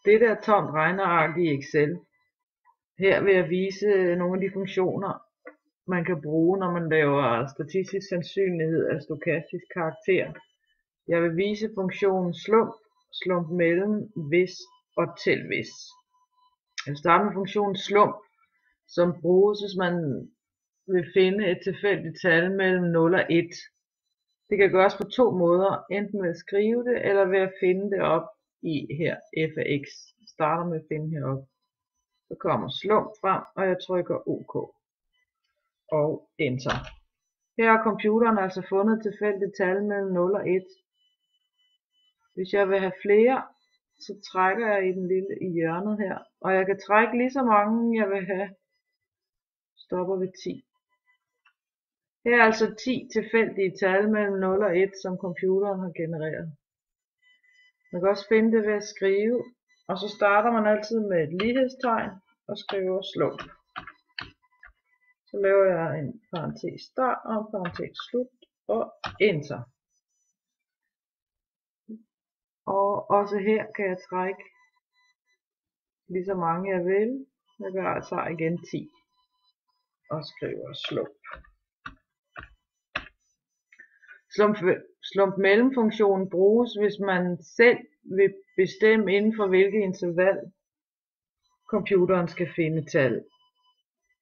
Dette er tomt regneark i Excel. Her vil jeg vise nogle af de funktioner, man kan bruge, når man laver statistisk sandsynlighed af stokastisk karakter. Jeg vil vise funktionen slump, slump mellem, hvis og tæl hvis. Jeg vil starte med funktionen slump, som bruges, hvis man vil finde et tilfældigt tal mellem 0 og 1. Det kan gøres på to måder, enten ved at skrive det, eller ved at finde det op i her f af x. Jeg starter med at finde herop. Så kommer slump frem, og jeg trykker OK. Og Enter. Her har computeren altså fundet et tilfældigt tal mellem 0 og 1. Hvis jeg vil have flere, så trækker jeg i den lille i hjørnet her. Og jeg kan trække lige så mange, jeg vil have. Stopper ved 10. Her er altså 10 tilfældige tal mellem 0 og 1, som computeren har genereret. Man kan også finde det ved at skrive, og så starter man altid med et lighedstegn og skriver slump. Så laver jeg en parentes start og en parentes slut og Enter. Og også her kan jeg trække lige så mange jeg vil. Jeg gør altså igen 10 og skriver slump. Slump mellemfunktionen bruges, hvis man selv vil bestemme inden for hvilket interval computeren skal finde tal.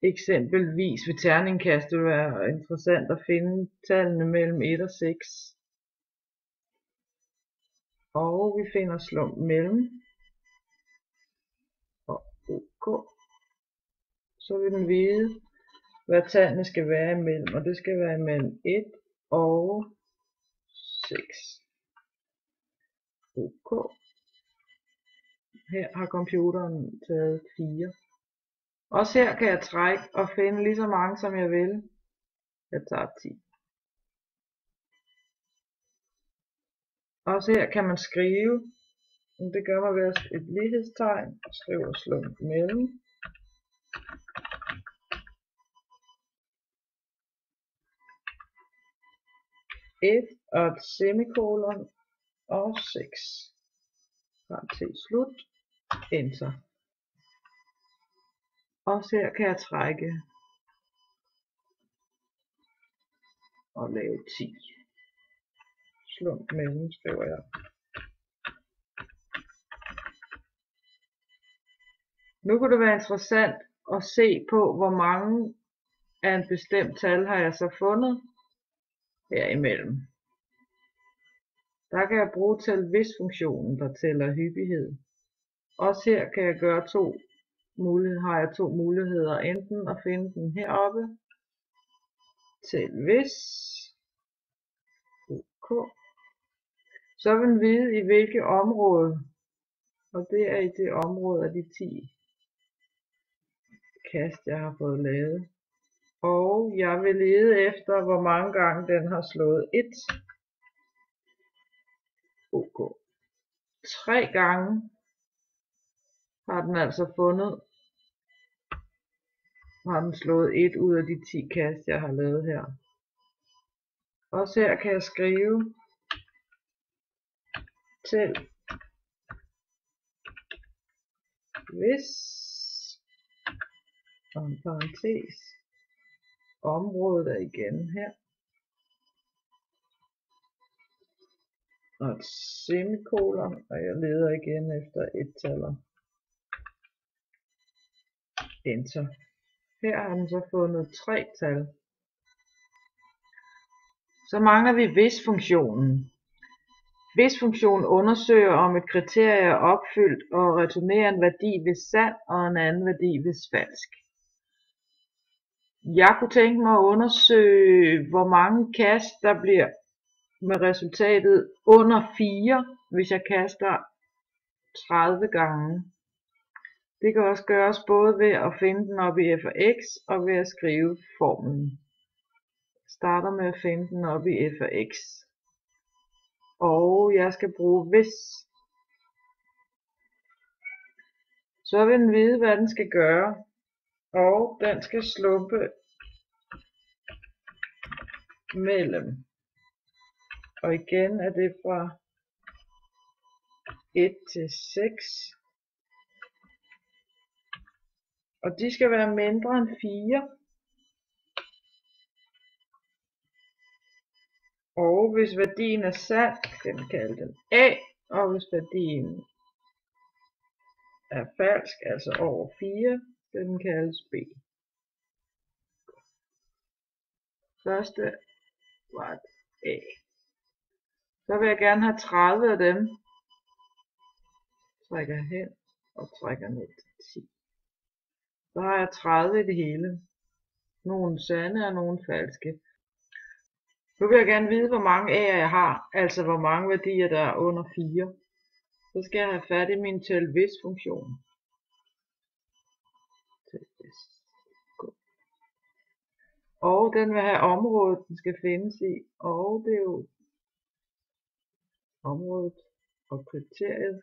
Eksempelvis ved terningkast vil det være interessant at finde tallene mellem 1 og 6. Og vi finder slump mellem og OK. Så vil den vide, hvad tallene skal være imellem, og det skal være imellem 1 og 6. OK. Her har computeren taget 4. Også her kan jeg trække og finde lige så mange som jeg vil. Jeg tager 10. Også her kan man skrive. Det gør man ved et lighedstegn og skriver slump mellem. Et og et semikolon og 6. Parentes slut. Enter. Også her kan jeg trække og lave 10. Slump mellem skriver jeg. Nu kunne det være interessant at se på, hvor mange af en bestemt tal har jeg så fundet herimellem. Der kan jeg bruge tæl hvis funktionen, der tæller hyppighed. Også her kan jeg gøre har jeg to muligheder, enten at finde den heroppe, tæl hvis, OK. Så vil den vide i hvilket område, og det er i det område af de 10 kast jeg har fået lavet. Og jeg vil lede efter, hvor mange gange den har slået 1. OK. 3 gange har den altså fundet, har den slået 1 ud af de 10 kast jeg har lavet her. Også her kan jeg skrive tæl hvis og en parentes. Området er igen her. Og et semikolon, og jeg leder igen efter et taller. Enter. Her har den så fundet 3 tal. Så mangler vi hvis-funktionen. Hvis-funktionen undersøger, om et kriterie er opfyldt og returnerer en værdi hvis sand og en anden værdi hvis falsk. Jeg kunne tænke mig at undersøge, hvor mange kast der bliver med resultatet under 4, hvis jeg kaster 30 gange. Det kan også gøres både ved at finde den op i f af x og ved at skrive formlen. Jeg starter med at finde den op i f af x. Og jeg skal bruge hvis. Så vil den vide, hvad den skal gøre. Og den skal slumpe mellem. Og igen er det fra 1 til 6. Og de skal være mindre end 4. Og hvis værdien er sand, skal den kalde den A, og hvis værdien er falsk, altså over 4, skal den kaldes B. Første var et A. Så vil jeg gerne have 30 af dem. Trækker hen og trækker ned til 10. Så har jeg 30 i det hele. Nogle sande og nogle falske. Nu vil jeg gerne vide, hvor mange A'er jeg har, altså hvor mange værdier der er under 4. Så skal jeg have fat i min tæl hvis funktion. Og den vil have området, den skal findes i, og det er jo området og kriteriet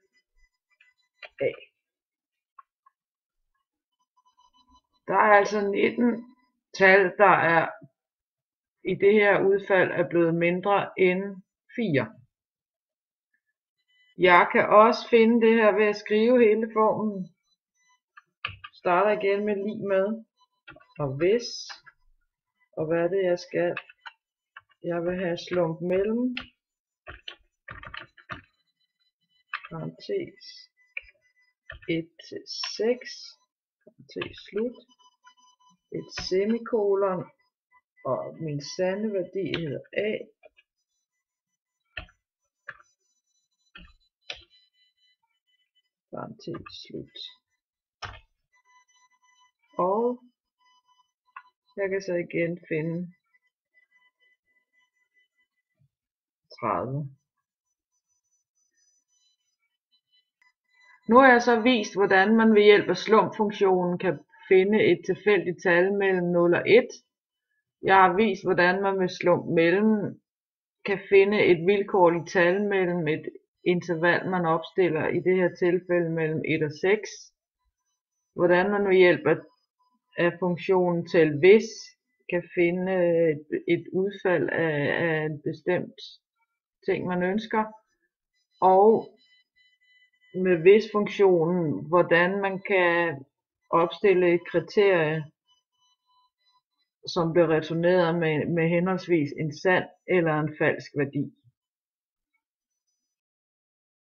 A. Der er altså 19 tal, der er i det her udfald er blevet mindre end 4. Jeg kan også finde det her ved at skrive hele formlen. Starter igen med lig med og hvis. Og hvad er det jeg skal? Jeg vil have slump mellem parentes 1 til 6 parentes slut et semikolon og min sande værdi hedder A. Parentes slut. Og jeg kan så igen finde 30. Nu har jeg så vist, hvordan man ved hjælp af slumpfunktionen kan finde et tilfældigt tal mellem 0 og 1. Jeg har vist, hvordan man med slump mellem kan finde et vilkårligt tal mellem et interval, man opstiller, i det her tilfælde mellem 1 og 6. Hvordan man ved hjælp af funktionen tæl hvis kan finde et udfald af en bestemt ting, man ønsker. Og med hvis-funktionen, hvordan man kan opstille et kriterie, som bliver returneret med henholdsvis en sand eller en falsk værdi.